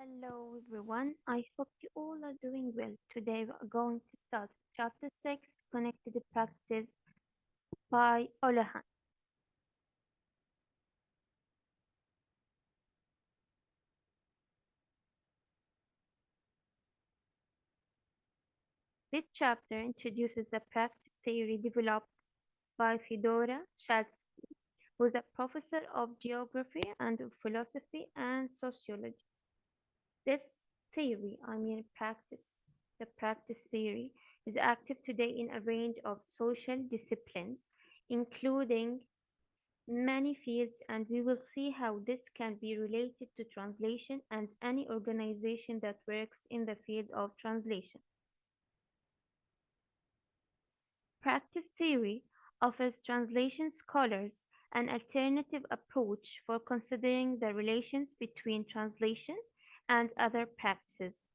Hello everyone, I hope you all are doing well. Today we are going to start chapter 6, Connected Practices by Olohan. This chapter introduces the practice theory developed by Fyodor Ch6-ConnectedPractices, who is a professor of geography and of philosophy and sociology. This theory, the practice theory, is active today in a range of social disciplines, including many fields, and we will see how this can be related to translation and any organization that works in the field of translation. Practice theory offers translation scholars an alternative approach for considering the relations between translation and other practices.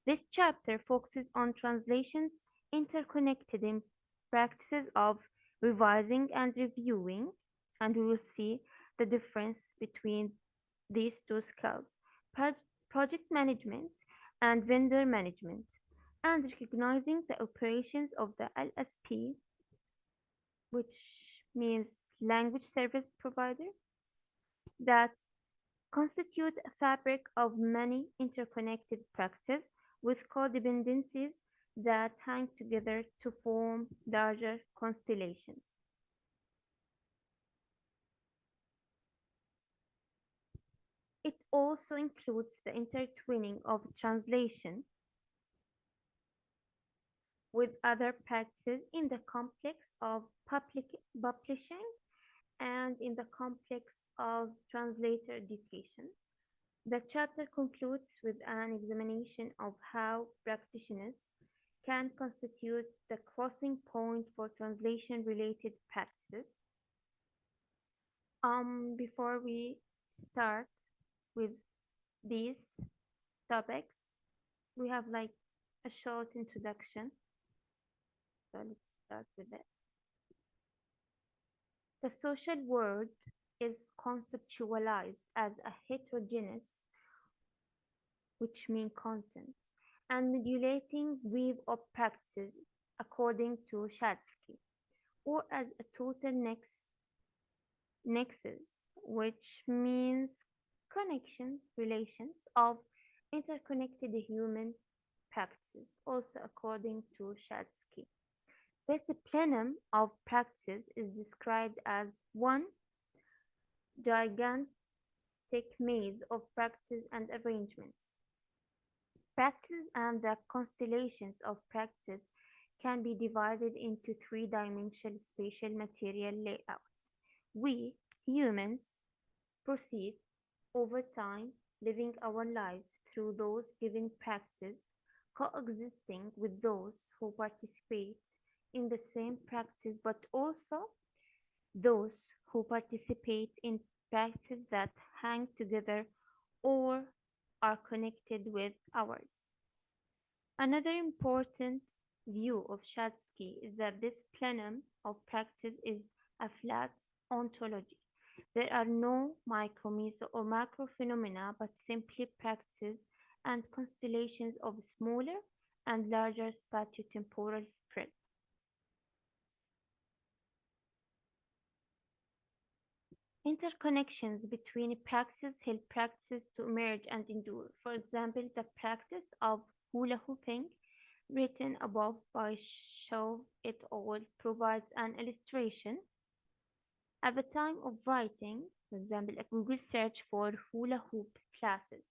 This chapter focuses on translations interconnected in practices of revising and reviewing, and we will see the difference between these two skills: project management and vendor management, and recognizing the operations of the LSP, which means language service provider, that constitute a fabric of many interconnected practices with codependencies that hang together to form larger constellations. It also includes the intertwining of translation with other practices in the complex of publishing and in the complex of translator education. The chapter concludes with an examination of how practitioners can constitute the crossing point for translation-related practices. Before we start with these topics, we have like a short introduction. So let's start with it. The social world is conceptualized as a heterogeneous, which means content, and modulating weave of practices according to Ch6-ConnectedPractices, or as a total nexus, which means connections, relations of interconnected human practices, also according to Ch6-ConnectedPractices. This plenum of practices is described as one gigantic maze of practices and arrangements. Practices and the constellations of practices can be divided into three-dimensional spatial material layouts. We, humans, proceed over time, living our lives through those given practices, coexisting with those who participate in the same practice, but also those who participate in practices that hang together or are connected with ours. Another important view of Ch6-ConnectedPractices is that this plenum of practice is a flat ontology. There are no micro, meso, or macro phenomena, but simply practices and constellations of smaller and larger spatiotemporal spread. Interconnections between practices help practices to emerge and endure. For example, the practice of hula hooping, written above by Shaw et al., provides an illustration. At the time of writing, for example, a Google search for hula hoop classes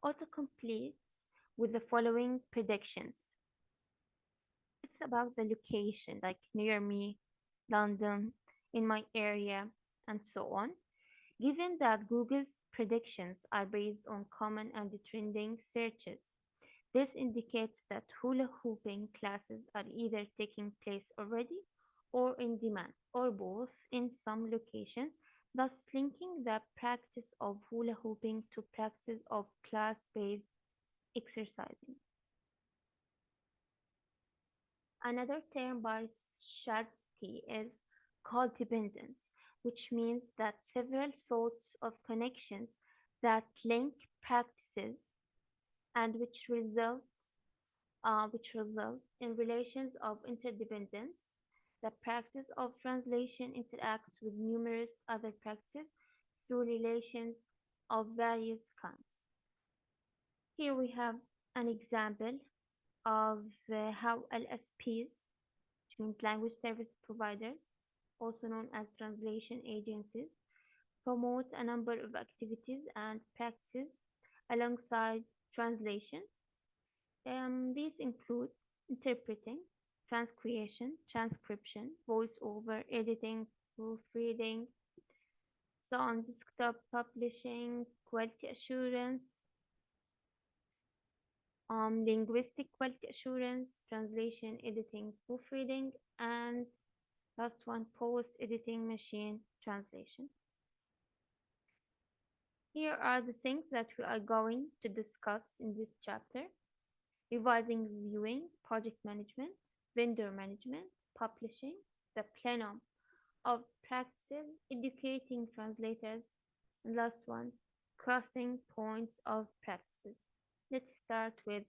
autocompletes with the following predictions. It's about the location, like near me, London, in my area, and so on. Given that Google's predictions are based on common and trending searches, this indicates that hula hooping classes are either taking place already or in demand, or both in some locations, thus linking the practice of hula hooping to practice of class-based exercising. Another term by Ch6-ConnectedPractices is codependence, which means that several sorts of connections that link practices and which result in relations of interdependence. The practice of translation interacts with numerous other practices through relations of various kinds. Here we have an example of how LSPs, which means language service providers, also known as translation agencies, promote a number of activities and practices alongside translation. These include interpreting, transcreation, transcription, voiceover, editing, proofreading, so on desktop publishing, quality assurance, linguistic quality assurance, translation, editing, proofreading, and last one, post-editing machine translation. Here are the things that we are going to discuss in this chapter: revising, reviewing, project management, vendor management, publishing, the plenum of practices, educating translators, and last one, crossing points of practices. Let's start with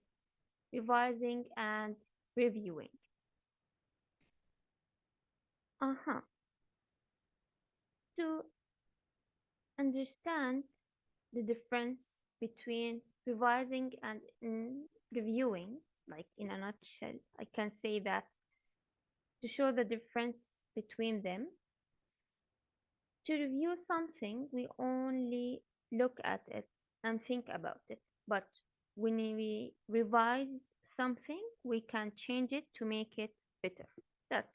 revising and reviewing. To understand the difference between revising and reviewing, like in a nutshell, I can say that to show the difference between them, to review something, we only look at it and think about it. But when we revise something, we can change it to make it better. That's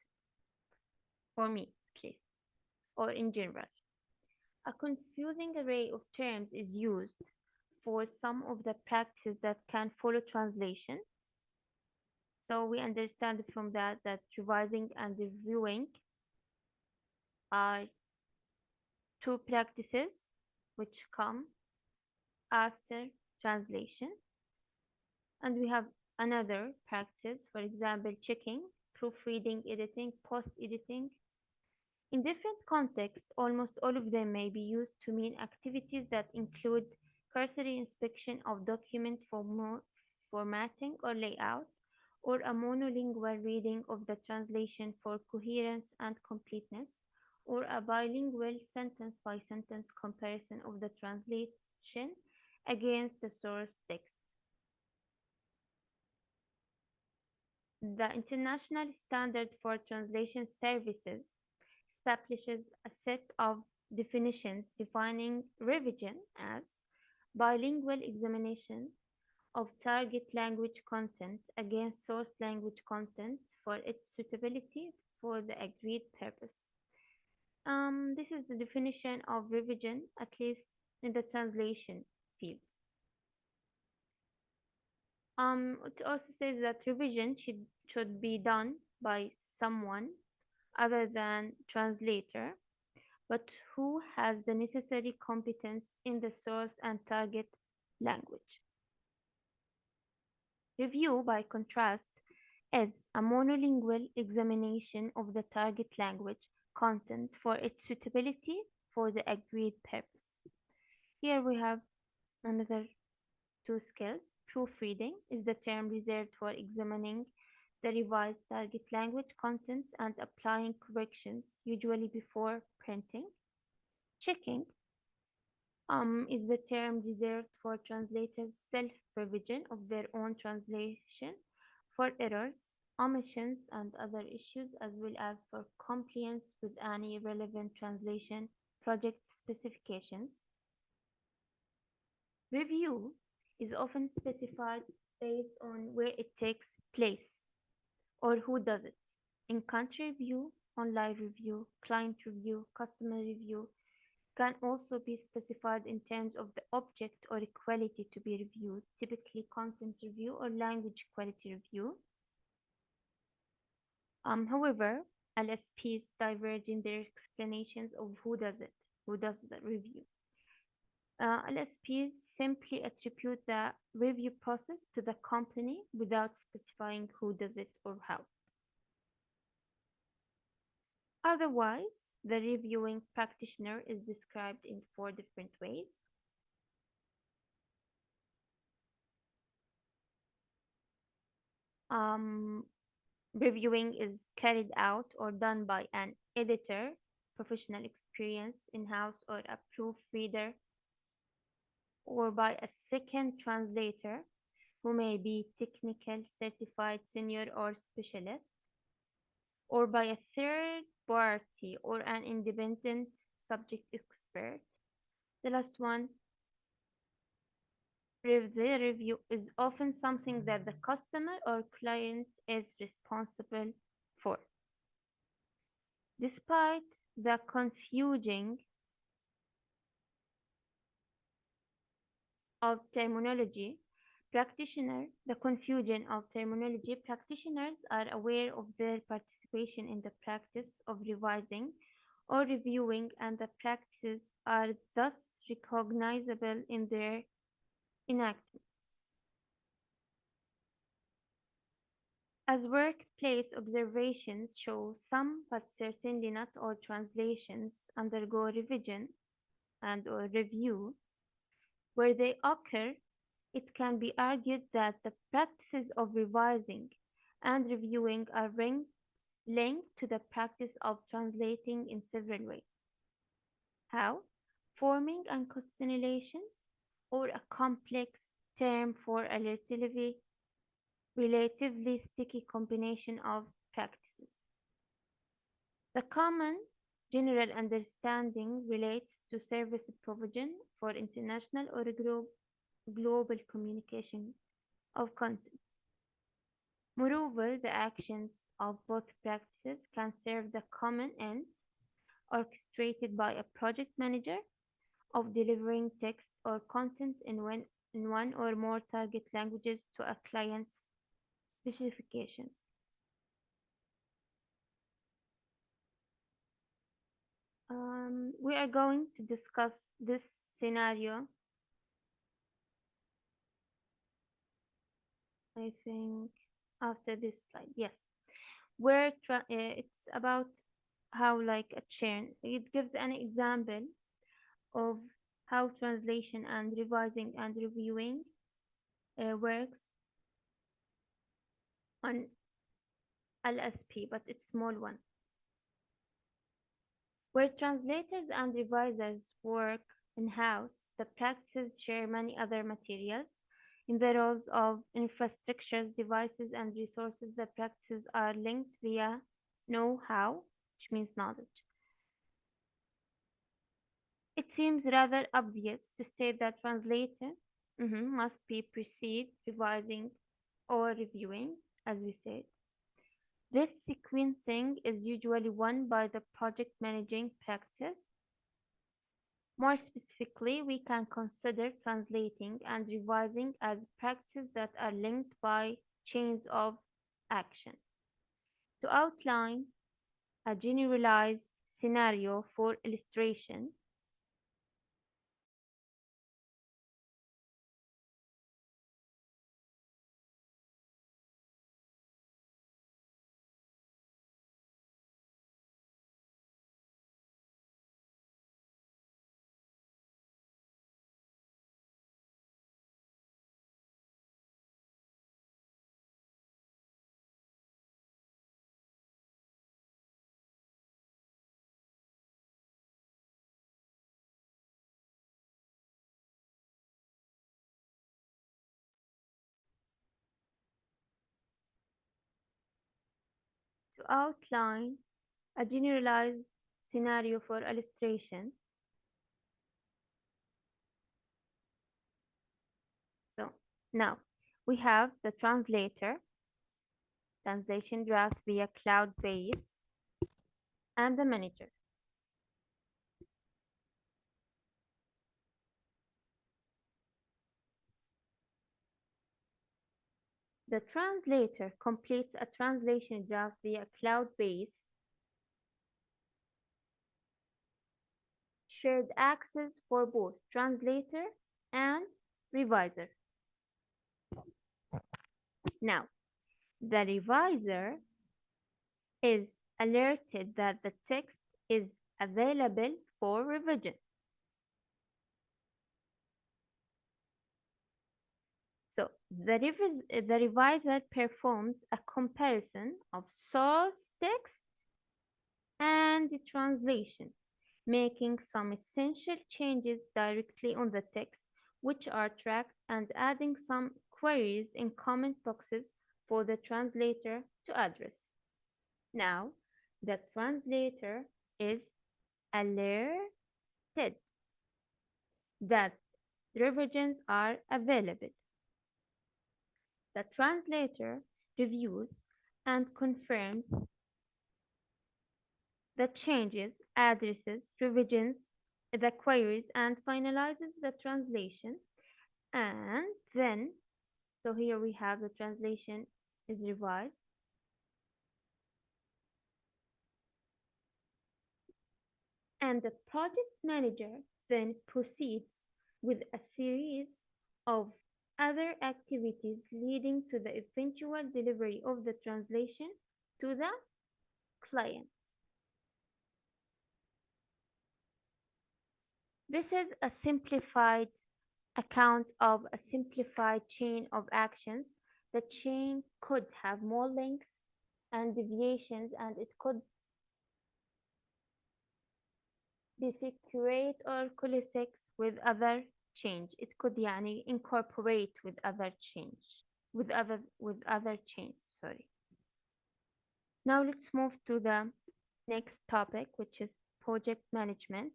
for me, at least, or in general. A confusing array of terms is used for some of the practices that can follow translation. So we understand from that that revising and reviewing are two practices which come after translation. And we have another practice, for example, checking, proofreading, editing, post-editing. In different contexts, almost all of them may be used to mean activities that include cursory inspection of document formatting or layout, or a monolingual reading of the translation for coherence and completeness, or a bilingual sentence-by-sentence comparison of the translation against the source text. The International Standard for Translation Services establishes a set of definitions defining revision as bilingual examination of target language content against source language content for its suitability for the agreed purpose. This is the definition of revision, at least in the translation field. It also says that revision should be done by someone other than translator, but who has the necessary competence in the source and target language. Review, by contrast, is a monolingual examination of the target language content for its suitability for the agreed purpose. Here we have another two skills. Proofreading is the term reserved for examining the revised target language content and applying corrections, usually before printing. Checking is the term reserved for translators' self-revision of their own translation for errors, omissions, and other issues, as well as for compliance with any relevant translation project specifications. Review is often specified based on where it takes place or who does it. In country review, online review, client review, customer review can also be specified in terms of the object or quality to be reviewed, typically content review or language quality review. However, LSPs diverge in their explanations of who does the review. LSPs simply attribute the review process to the company without specifying who does it or how. Otherwise, the reviewing practitioner is described in 4 different ways. Um, Reviewing is carried out or done by an editor, professional experience in-house, or a proofreader, or by a second translator who may be technical, certified, senior, or specialist, or by a third party or an independent subject expert. The last one, the review is often something that the customer or client is responsible for. Despite the confusion of terminology, practitioners are aware of their participation in the practice of revising or reviewing, and the practices are thus recognizable in their enactment. As workplace observations show, some, but certainly not all, translations undergo revision and/or review. Where they occur, it can be argued that the practices of revising and reviewing are linked to the practice of translating in several ways. How? Forming and constellations, or a complex term for a relatively sticky combination of practices. The common general understanding relates to service provision for international or global communication of content. Moreover, the actions of both practices can serve the common end orchestrated by a project manager of delivering text or content in one or more target languages to a client's specifications. We are going to discuss this scenario, I think, after this slide. Yes, where it's about how, like a chain, it gives an example of how translation and revising and reviewing works on LSP, but it's small one. Where translators and revisers work in-house, the practices share many other materials. In the roles of infrastructures, devices, and resources, the practices are linked via know-how, which means knowledge. It seems rather obvious to state that translator must be precede revising or reviewing, as we said. This sequencing is usually won by the project managing practices. More specifically, we can consider translating and revising as practices that are linked by chains of action. To outline a generalized scenario for illustration, to outline a generalized scenario for illustration. So now we have the translator, translation draft via cloud base, and the manager. The translator completes a translation draft via cloud base, shared access for both translator and reviser. Now, the reviser is alerted that the text is available for revision. So the reviser performs a comparison of source text and the translation, making some essential changes directly on the text, which are tracked, and adding some queries in comment boxes for the translator to address. Now, the translator is alerted that revisions are available. The translator reviews and confirms the changes, addresses, revisions, the queries, and finalizes the translation. And then, so here we have the translation is revised. And the project manager then proceeds with a series of other activities leading to the eventual delivery of the translation to the client. This is a simplified account of a simplified chain of actions. The chain could have more links and deviations, and it could bifurcate or coalesce with other change. It could يعني incorporate with other change, with other chains. Sorry. Now let's move to the next topic, which is project management.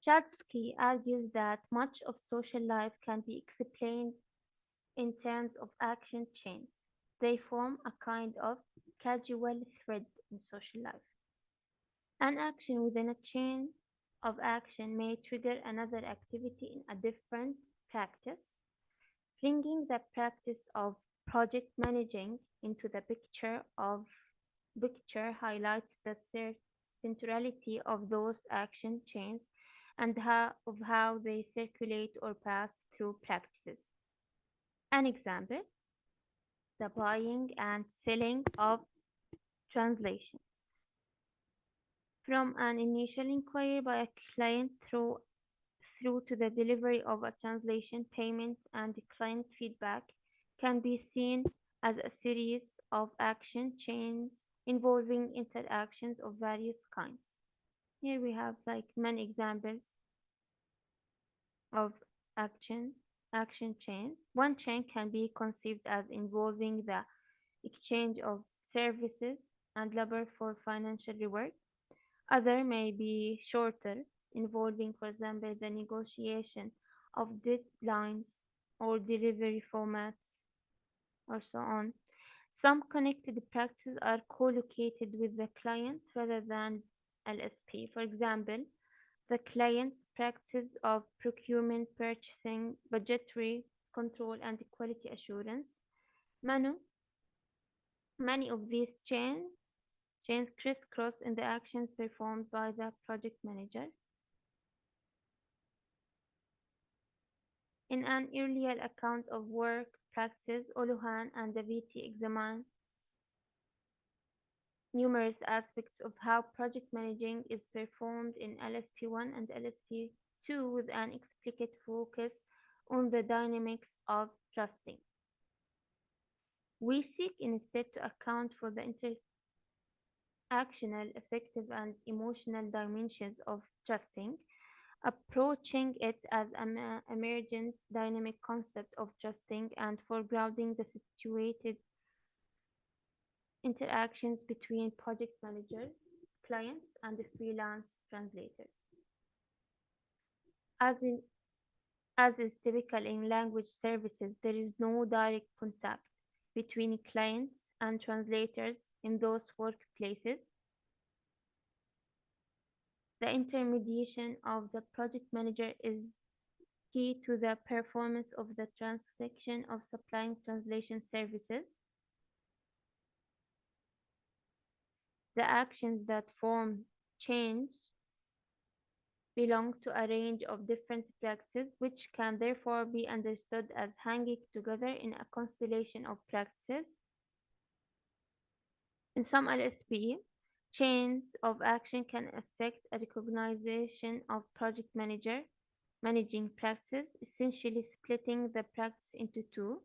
Ch6-ConnectedPractices argues that much of social life can be explained in terms of action chains. They form a kind of causal thread in social life. An action within a chain of action may trigger another activity in a different practice, bringing the practice of project managing into the picture highlights the centrality of those action chains and how they circulate or pass through practices. An example, the buying and selling of translation. From an initial inquiry by a client through to the delivery of a translation, payment, and client feedback can be seen as a series of action chains involving interactions of various kinds. Here we have like many examples of action chains. One chain can be conceived as involving the exchange of services and labor for financial reward. Other may be shorter, involving, for example, the negotiation of deadlines or delivery formats, or so on. Some connected practices are co-located with the client rather than LSP. For example, the client's practice of procurement, purchasing, budgetary control, and quality assurance. Many of these chains crisscross in the actions performed by the project manager. In an earlier account of work practice, Olohan and Daviti examine numerous aspects of how project managing is performed in LSP1 and LSP2 with an explicit focus on the dynamics of trusting. We seek instead to account for the interactional, affective, and emotional dimensions of trusting, approaching it as an emergent dynamic concept of trusting and foregrounding the situated interactions between project managers, clients, and the freelance translators. As is typical in language services, there is no direct contact between clients and translators in those workplaces. The intermediation of the project manager is key to the performance of the transaction of supplying translation services. The actions that form chains belong to a range of different practices, which can therefore be understood as hanging together in a constellation of practices. In some LSP, chains of action can affect a recognition of project manager managing practices, essentially splitting the practice into two.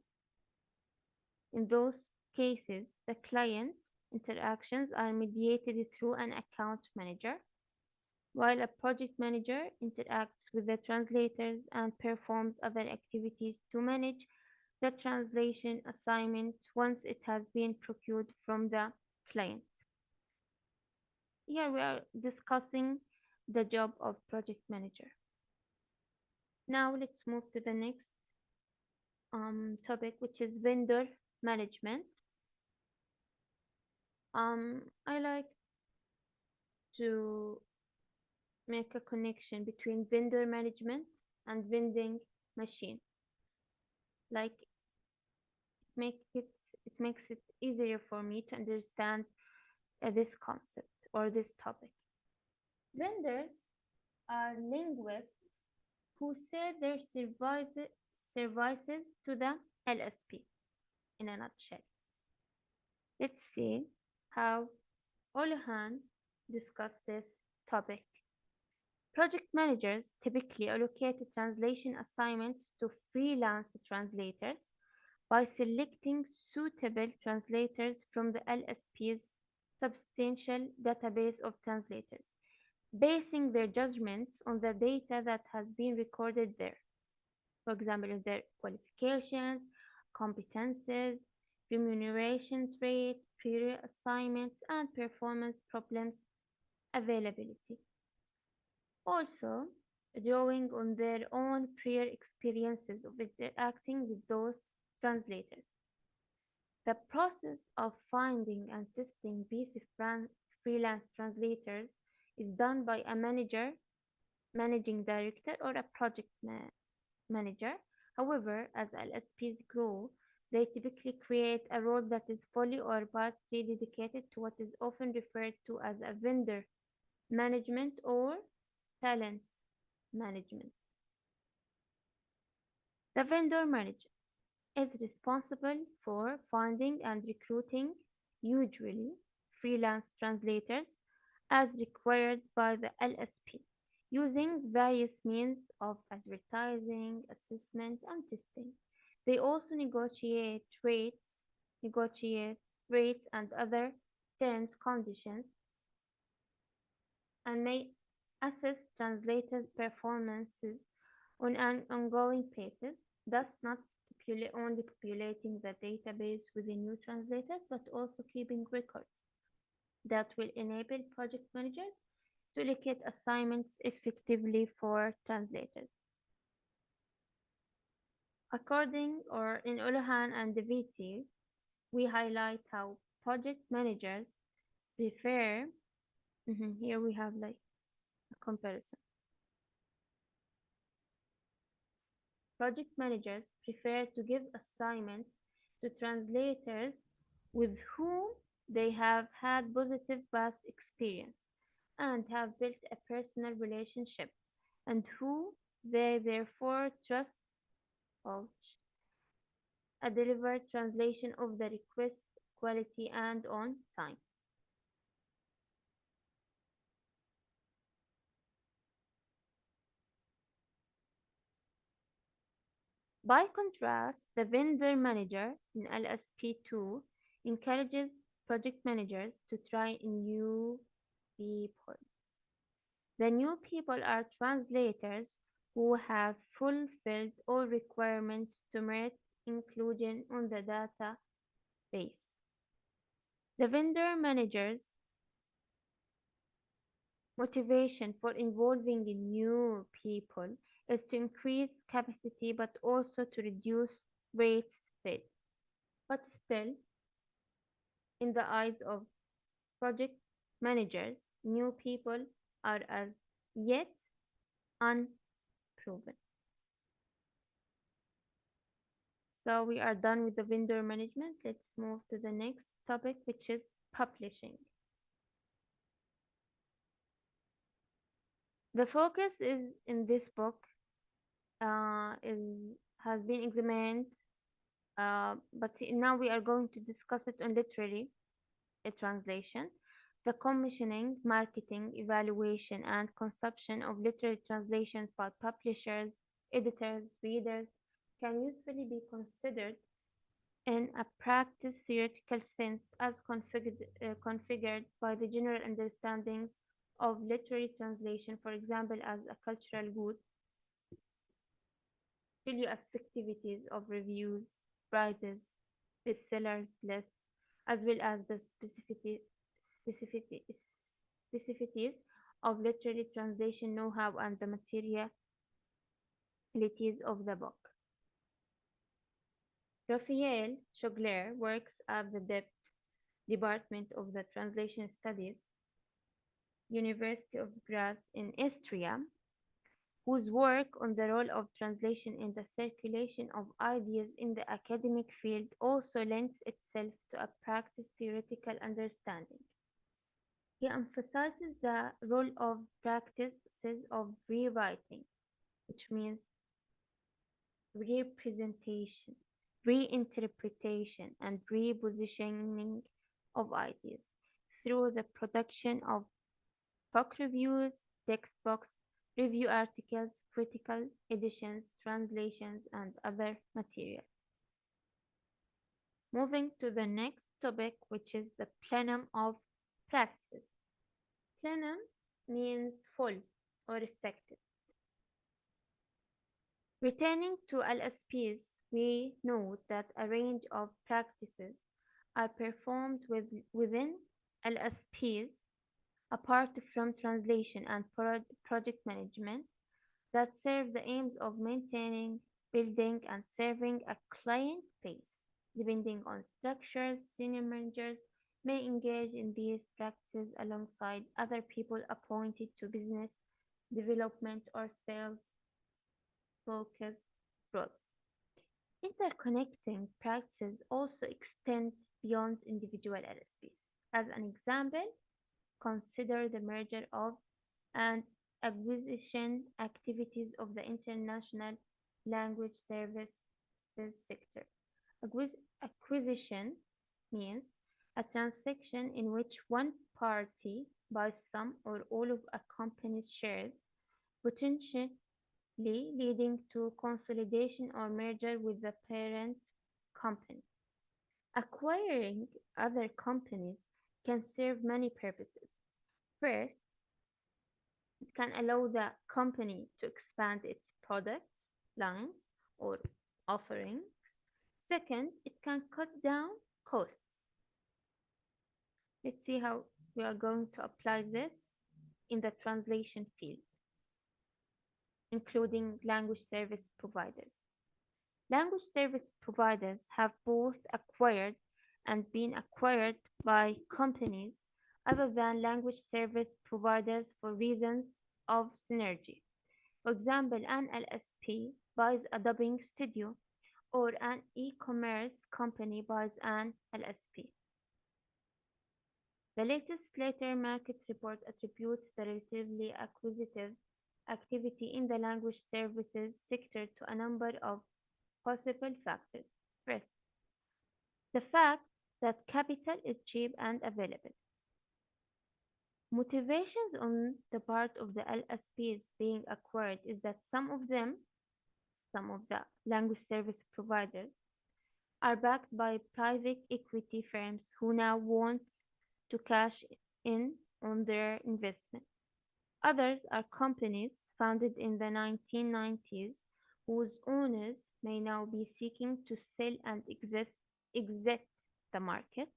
In those cases, the client interactions are mediated through an account manager, while a project manager interacts with the translators and performs other activities to manage the translation assignment once it has been procured from the client. Here we are discussing the job of project manager. Now let's move to the next topic, which is vendor management. I like to make a connection between vendor management and vending machine. Like make it it makes it easier for me to understand this concept or this topic. Vendors are linguists who sell their services to the LSP in a nutshell. Let's see how Olohan discussed this topic. Project managers typically allocate translation assignments to freelance translators by selecting suitable translators from the LSP's substantial database of translators, basing their judgments on the data that has been recorded there. For example, their qualifications, competences, remunerations rate, prior assignments, and performance problems availability. Also, drawing on their own prior experiences of interacting with those translators. The process of finding and testing these freelance translators is done by a manager, managing director, or a project manager. However, as LSPs grow, they typically create a role that is fully or partly dedicated to what is often referred to as a vendor management or talent management. The vendor manager is responsible for finding and recruiting, usually freelance translators, as required by the LSP, using various means of advertising, assessment, and testing. They also negotiate rates and other terms conditions, and may assess translators' performances on an ongoing basis, thus not only populating the database with the new translators, but also keeping records that will enable project managers to allocate assignments effectively for translators. According or in Olohan and the VT, we highlight how project managers prefer, here we have like a comparison. Project managers prefer to give assignments to translators with whom they have had positive past experience and have built a personal relationship, and who they therefore trust of a delivered translation of the request quality and on time. By contrast, the vendor manager in LSP2 encourages project managers to try new people. The new people are translators who have fulfilled all requirements to merit inclusion on the database. The vendor manager's motivation for involving new people is to increase capacity but also to reduce rates paid. But still, in the eyes of project managers, new people are as yet unproven. So we are done with the vendor management. Let's move to the next topic, which is publishing. The focus is in this book has been examined, but now we are going to discuss it on literary translation. The commissioning, marketing, evaluation, and consumption of literary translations by publishers, editors, readers can usefully be considered in a practice theoretical sense as configured by the general understandings of literary translation, for example, as a cultural good, value activities of reviews, prizes, bestsellers lists, as well as the specificity, specificities of literary translation know-how and the materialities of the book. Raphael Schogler works at the Depth Department of the Translation Studies, University of Graz in Istria, whose work on the role of translation in the circulation of ideas in the academic field also lends itself to a practice theoretical understanding. He emphasizes the role of practices of rewriting, which means representation, reinterpretation, and repositioning of ideas through the production of book reviews, textbooks, review articles, critical editions, translations, and other material. Moving to the next topic, which is the plenum of practices. Plenum means full or effective. Returning to LSPs, we note that a range of practices are performed within LSPs apart from translation and project management that serve the aims of maintaining, building, and serving a client base. Depending on structures, senior managers may engage in these practices alongside other people appointed to business development or sales focused roles. Interconnecting practices also extend beyond individual LSPs. As an example, consider the merger of and acquisition activities of the international language services sector. Acquisition means a transaction in which one party buys some or all of a company's shares, potentially leading to consolidation or merger with the parent company. Acquiring other companies can serve many purposes. First, it can allow the company to expand its products, lines, or offerings. Second, it can cut down costs. Let's see how we are going to apply this in the translation field, including language service providers. Language service providers have both acquired and been acquired by companies other than language service providers for reasons of synergy. For example, an LSP buys a dubbing studio, or an e-commerce company buys an LSP. The latest Slater market report attributes the relatively acquisitive activity in the language services sector to a number of possible factors. First, the fact that capital is cheap and available. Motivations on the part of the LSPs being acquired is that some of the language service providers, are backed by private equity firms who now want to cash in on their investment. Others are companies founded in the 1990s whose owners may now be seeking to sell and exit the market.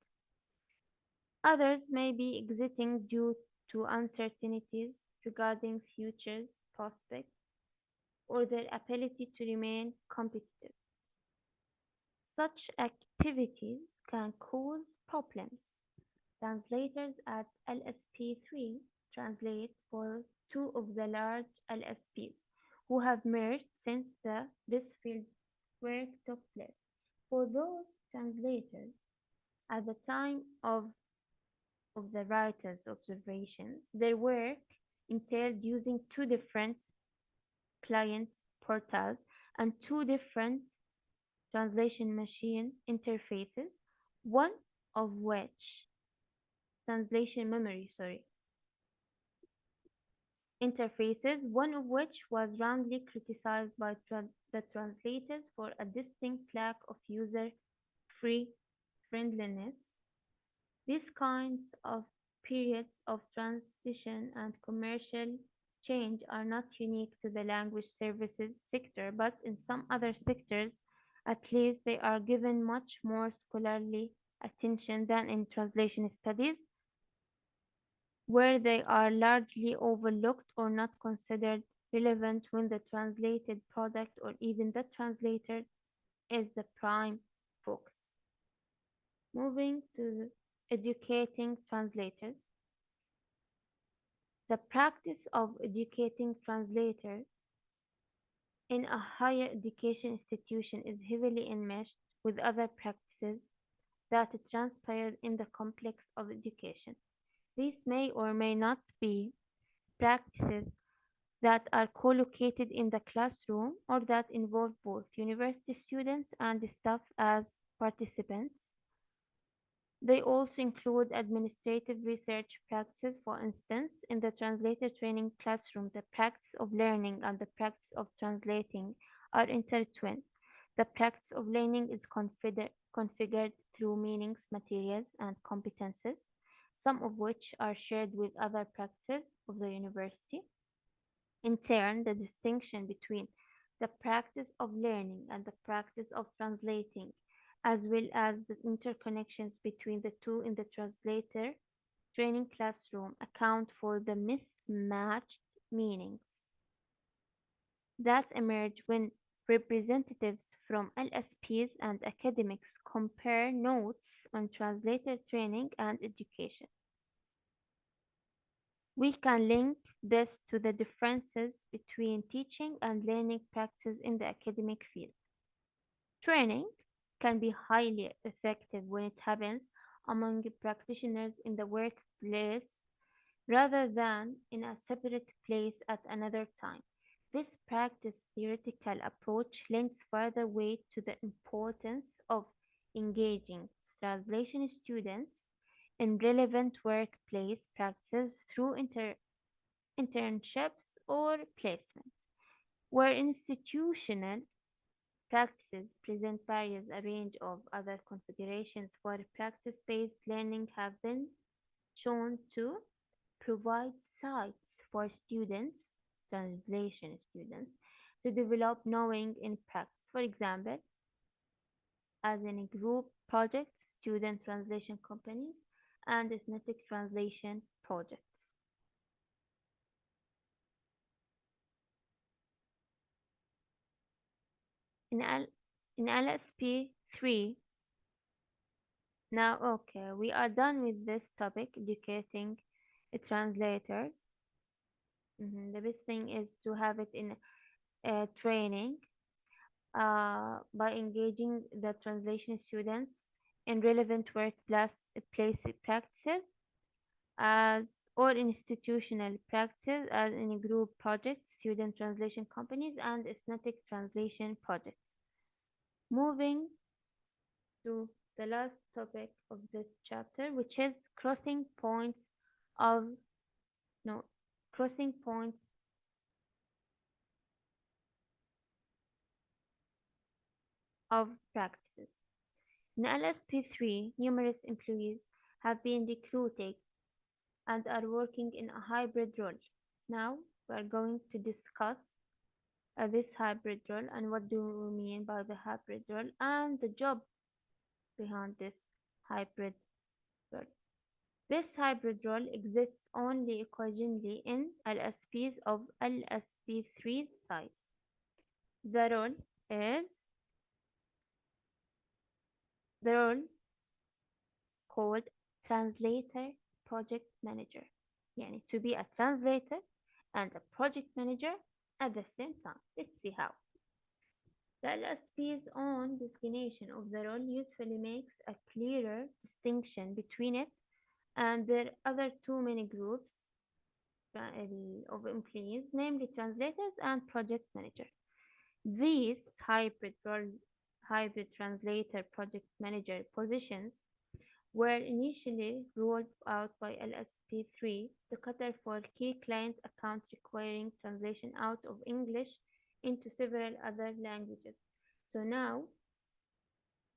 Others may be exiting due to uncertainties regarding future prospects or their ability to remain competitive. Such activities can cause problems. Translators at LSP3 translate for two of the large LSPs who have merged since this field work took place. For those translators, at the time of the writer's observations, their work entailed using two different client portals and two different translation machine interfaces, one of which translation memory, interfaces, one of which was roundly criticized by the translators for a distinct lack of user friendliness. These kinds of periods of transition and commercial change are not unique to the language services sector, but in some other sectors, at least, they are given much more scholarly attention than in translation studies, where they are largely overlooked or not considered relevant when the translated product or even the translator is the prime focus. Moving to educating translators. The practice of educating translators in a higher education institution is heavily enmeshed with other practices that transpire in the complex of education. These may or may not be practices that are co-located in the classroom or that involve both university students and staff as participants. They also include administrative research practices. For instance, in the translator training classroom, the practice of learning and the practice of translating are intertwined. The practice of learning is configured through meanings, materials, and competences, some of which are shared with other practices of the university. In turn, the distinction between the practice of learning and the practice of translating, as well as the interconnections between the two in the translator training classroom, account for the mismatched meanings that emerge when representatives from LSPs and academics compare notes on translator training and education. We can link this to the differences between teaching and learning practices in the academic field. Training can be highly effective when it happens among practitioners in the workplace rather than in a separate place at another time. This practice theoretical approach lends further weight to the importance of engaging translation students in relevant workplace practices through internships or placements, where institutional practices present various a range of other configurations for practice-based learning have been shown to provide sites for students, translation students, to develop knowing in practice. For example, as in group projects, student translation companies, and ethnic translation projects. In, L- in LSP 3, now okay, we are done with this topic, educating translators. The best thing is to have it in training by engaging the translation students in relevant workplace place practices as or institutional practices as in group projects, student translation companies, and ethnic translation projects. Moving to the last topic of this chapter, which is of no crossing points of practices. In LSP3, numerous employees have been recruited and are working in a hybrid role. Now, we are going to discuss this hybrid role and what do we mean by the hybrid role and the job behind this hybrid role. This hybrid role exists only occasionally in LSPs of LSP3 size. The role is the role called translator project manager. Yani to be a translator and a project manager at the same time. Let's see how. The LSP's own designation of the role usually makes a clearer distinction between it and their other two main groups of employees, namely translators and project manager. These hybrid translator project manager positions were initially rolled out by LSP3, the cutter for key client accounts requiring translation out of English into several other languages. So now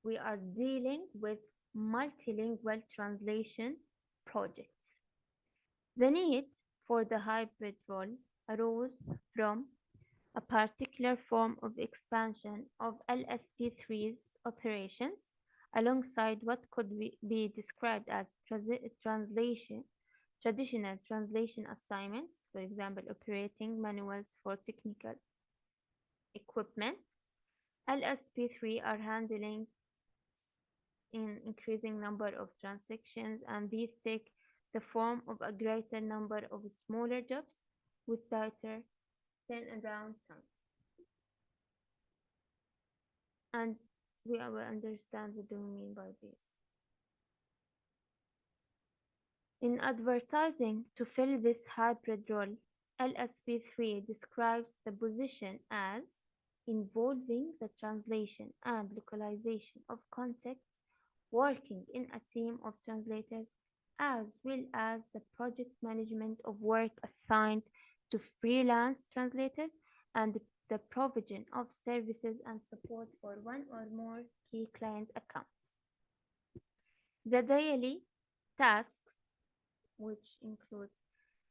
we are dealing with multilingual translation projects. The need for the hybrid role arose from a particular form of expansion of LSP3's operations alongside what could be described as traditional translation assignments, for example, operating manuals for technical equipment. LSP3 are handling an increasing number of transactions, and these take the form of a greater number of smaller jobs with tighter turnaround times. And we will understand what do we mean by this. In advertising to fill this hybrid role, LSP3 describes the position as involving the translation and localization of content, working in a team of translators, as well as the project management of work assigned to freelance translators and the provision of services and support for one or more key client accounts. The daily tasks, which includes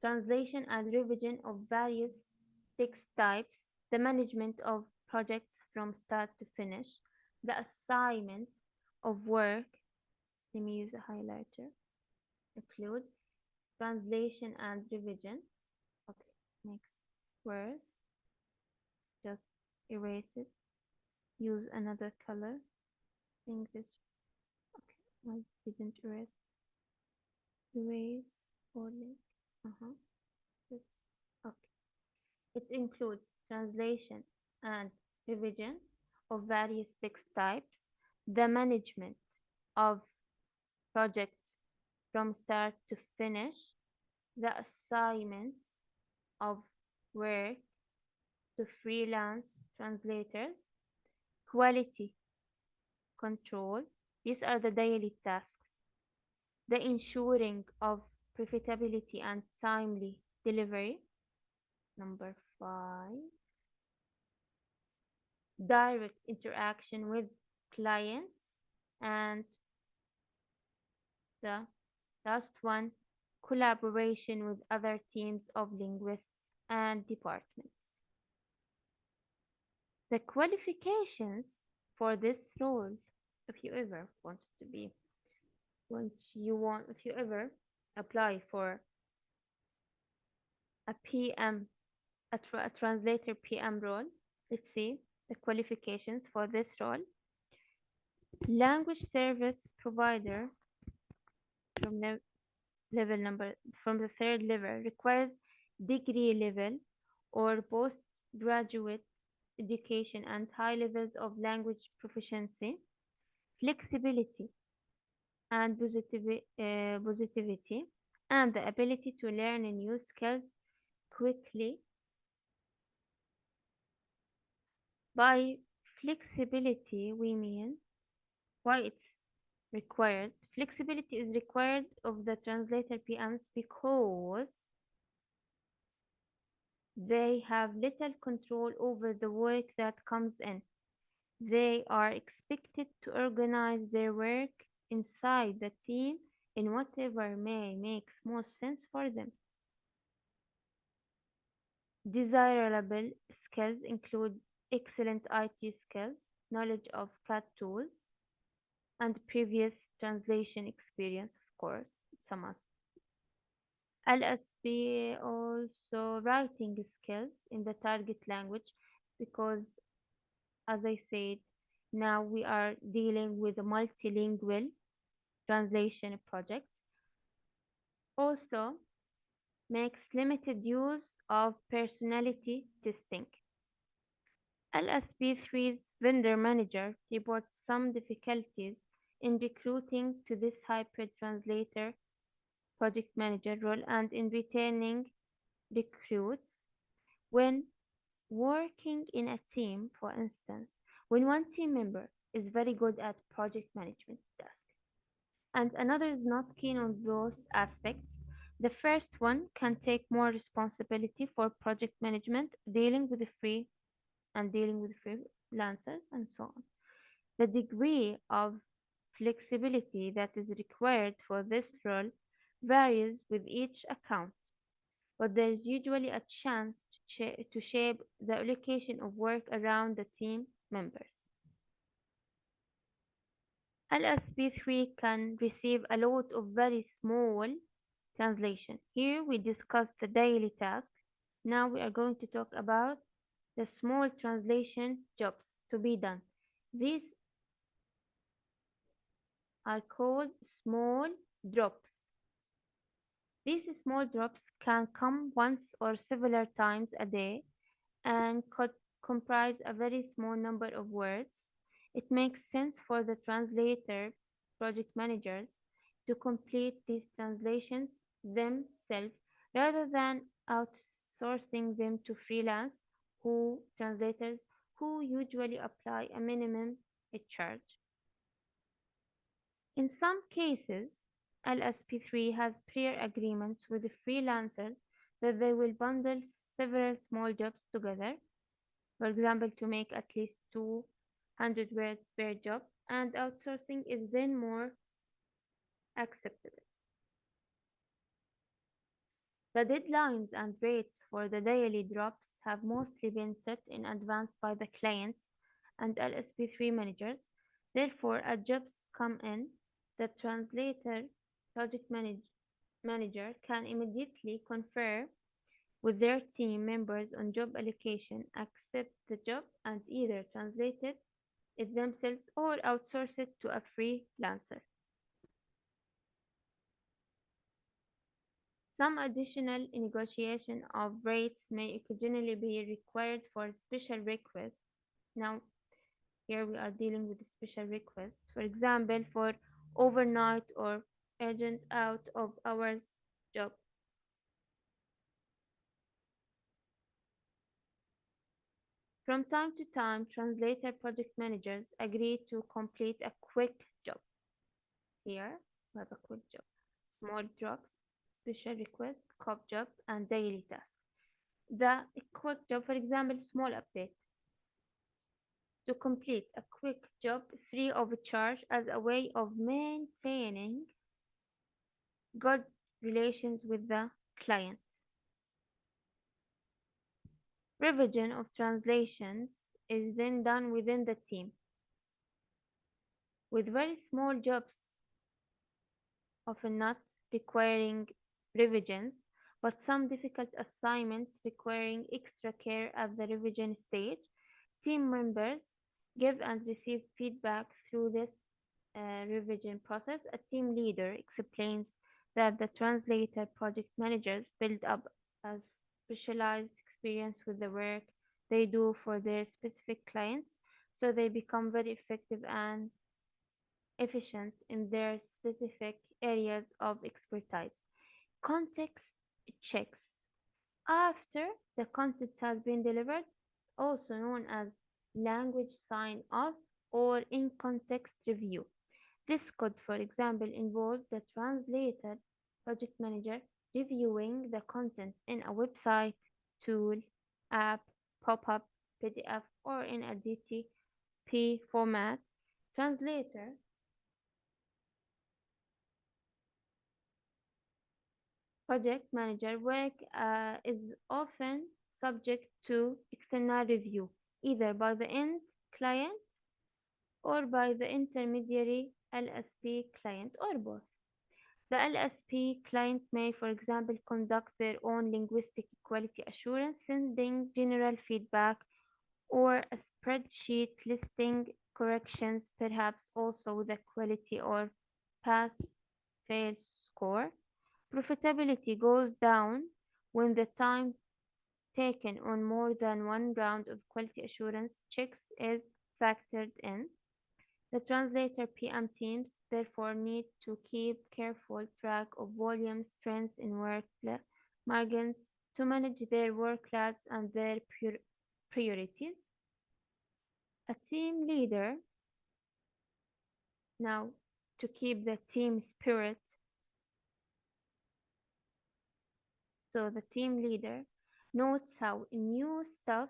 translation and revision of various text types, the management of projects from start to finish, the assignment of work, let me use a highlighter, include translation and revision. Okay, next words, just erase it, use another color. I think this, okay, I didn't erase only. This, okay. It includes translation and revision of various text types, the management of projects from start to finish, the assignments of work to freelance translators, quality control. These are the daily tasks. The ensuring of profitability and timely delivery. Number 5. Direct interaction with clients. And the last one, collaboration with other teams of linguists and departments. The qualifications for this role, if you ever want to be, if you ever apply for a PM, a translator PM role, let's see the qualifications for this role. Language service provider from from the third level requires degree level or postgraduate education and high levels of language proficiency, flexibility and positivity, and the ability to learn new skills quickly. By flexibility, we mean why it's required. Flexibility is required of the translator PMs because they have little control over the work that comes in. They are expected to organize their work inside the team in whatever makes most sense for them. Desirable skills include excellent IT skills, knowledge of CAT tools, and previous translation experience, of course, it's a must. LSP also writing skills in the target language because, as I said, now we are dealing with multilingual translation projects. Also makes limited use of personality testing. LSP3's vendor manager reports some difficulties in recruiting to this hybrid translator project manager role and in retaining recruits when working in a team. For instance, when one team member is very good at project management task and another is not keen on those aspects. The first one can take more responsibility for project management, dealing with freelancers, and so on. The degree of flexibility that is required for this role varies with each account, but there is usually a chance to shape the allocation of work around the team members. LSP3 can receive a lot of very small translation. Here we discussed the daily task. Now we are going to talk about the small translation jobs to be done. These are called small drops. These small drops can come once or several times a day and could comprise a very small number of words. It makes sense for the translator project managers to complete these translations themselves rather than outsourcing them to freelance who translators who usually apply a minimum charge. In some cases, LSP3 has prior agreements with the freelancers that they will bundle several small jobs together, for example, to make at least 200 words per job, and outsourcing is then more acceptable. The deadlines and rates for the daily drops have mostly been set in advance by the clients and LSP3 managers. Therefore, as jobs come in, the translator project manager can immediately confer with their team members on job allocation, accept the job, and either translate it themselves or outsource it to a freelancer. Some additional negotiation of rates may occasionally be required for special requests. Now, here we are dealing with a special request. For example, for overnight or urgent out of hours job. From time to time, translator project managers agree to complete a quick job. Here we have a quick job, small drops, special request, cop job, and daily task. The quick job, for example, small update. To complete a quick job free of charge as a way of maintaining good relations with the client. Revision of translations is then done within the team. With very small jobs often not requiring revisions, but some difficult assignments requiring extra care at the revision stage, team members give and receive feedback through this revision process. A team leader explains that the translator project managers build up a specialized experience with the work they do for their specific clients, so they become very effective and efficient in their specific areas of expertise. Context checks. After the content has been delivered, also known as language sign off or in context review. This could, for example, involve the translator project manager reviewing the content in a website, tool, app, pop up, PDF, or in a DTP format. Translator project manager work is often subject to external review, either by the end client or by the intermediary LSP client or both. The LSP client may, for example, conduct their own linguistic quality assurance, sending general feedback or a spreadsheet listing corrections, perhaps also with a quality or pass fail score. Profitability goes down when the time taken on more than one round of quality assurance checks is factored in. The translator PM teams therefore need to keep careful track of volumes, trends in work margins to manage their workloads and their priorities. A team leader now to keep the team spirit. So the team leader notes how new staff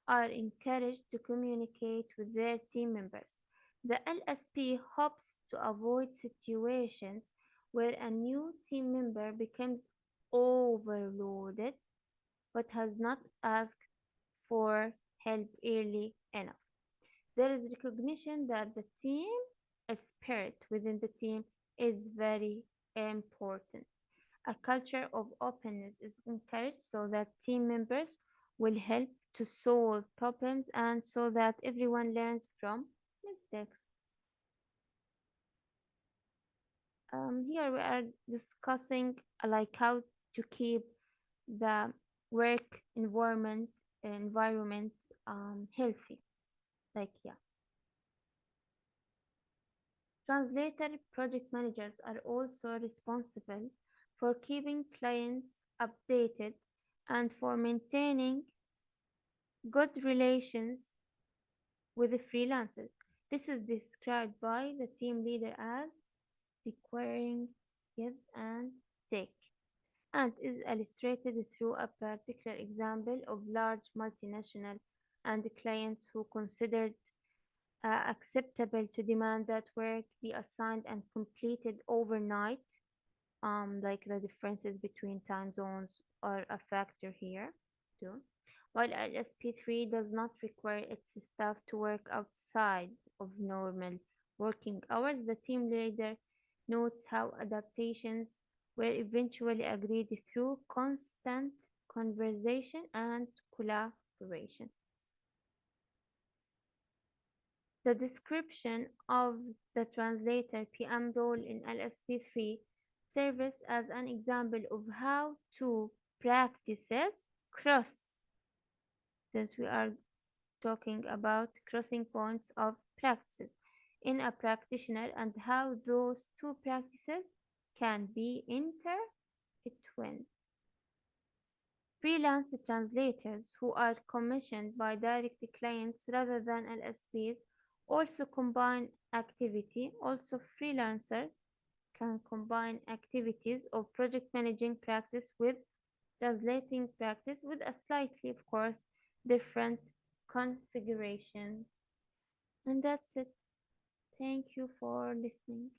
are encouraged to communicate with their team members. The LSP hopes to avoid situations where a new team member becomes overloaded but has not asked for help early enough. There is recognition that the team spirit within the team is very important. A culture of openness is encouraged so that team members will help to solve problems and so that everyone learns from mistakes. Here we are discussing like how to keep the work environment healthy. Like yeah, translator project managers are also responsible for keeping clients updated and for maintaining good relations with the freelancers. This is described by the team leader as requiring give and take, and is illustrated through a particular example of large multinational and clients who considered acceptable to demand that work be assigned and completed overnight. Like the differences between time zones are a factor here too. While LSP3 does not require its staff to work outside of normal working hours, the team leader notes how adaptations were eventually agreed through constant conversation and collaboration. The description of the translator PM role in LSP3 serves as an example of how two practices cross, since we are talking about crossing points of practices in a practitioner and how those two practices can be intertwined. Freelance translators who are commissioned by direct clients rather than LSPs also combine activity. Also, freelancers can combine activities of project managing practice with translating practice with a slightly, of course, different configuration. And that's it. Thank you for listening.